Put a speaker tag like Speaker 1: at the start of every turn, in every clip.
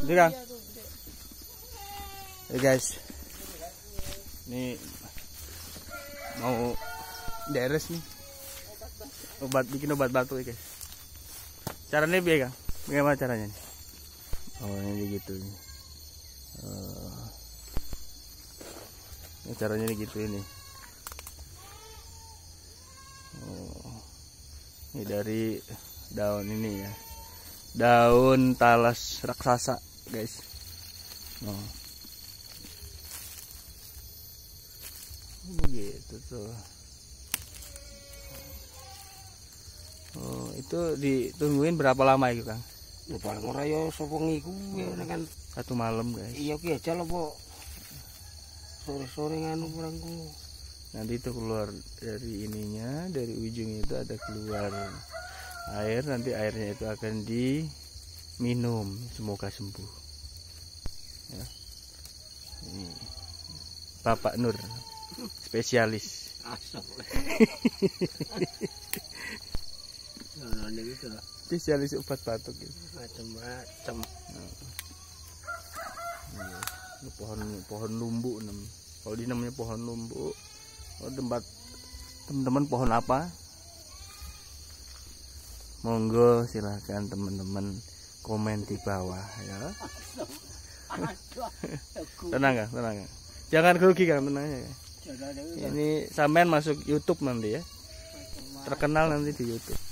Speaker 1: Itu Kang. Guys. Ini mau deres nih. Bikin obat batuk ya guys. Caranya biar Kang. Bagaimana caranya nih? Oh ini gitu nih. Ini caranya nih gitu ini. Ini dari daun ini ya, daun talas raksasa guys. Begitu tuh. Itu ditungguin berapa lama itu Kang?
Speaker 2: Ya paling ora yo sapa ngiku ya kan
Speaker 1: 1 malam guys.
Speaker 2: iya ki aja lho po sore-sore nganu kurangku.
Speaker 1: Nanti itu keluar dari ininya, dari ujung itu ada keluar air, nanti airnya itu akan diminum, semoga sembuh ya. Ini Bapak Nur, spesialis. Spesialis obat batuk gitu.
Speaker 2: Macam-macam.
Speaker 1: Ini pohon lumbu kalau di namanya pohon lumbu. Oh, tempat teman-teman pohon apa? Monggo silahkan teman-teman komen di bawah ya. Tenang Kang, tenang Kang. Jangan grogi Kang, tenang aja. Ini sampean masuk YouTube nanti ya. Terkenal nanti di YouTube.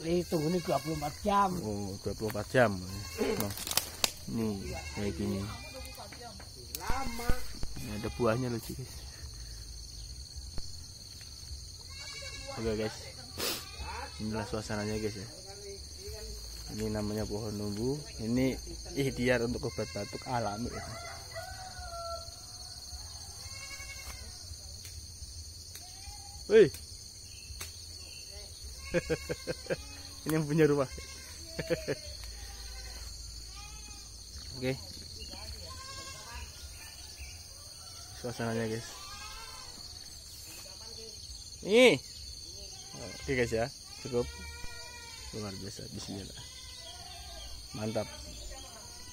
Speaker 2: Itu ini 24 jam.
Speaker 1: Oh, 24 jam. Nah, nih kayak gini.
Speaker 2: Lama.
Speaker 1: Ini ada buahnya loh guys. Oke guys, inilah suasananya guys ya. Ini namanya pohon lumbu. Ini ikhtiar untuk obat batuk alami ya. Wih. Ini yang punya rumah. Oke. Suasananya guys. Nih. Oke guys ya, cukup. Luar biasa, bismillah. Mantap.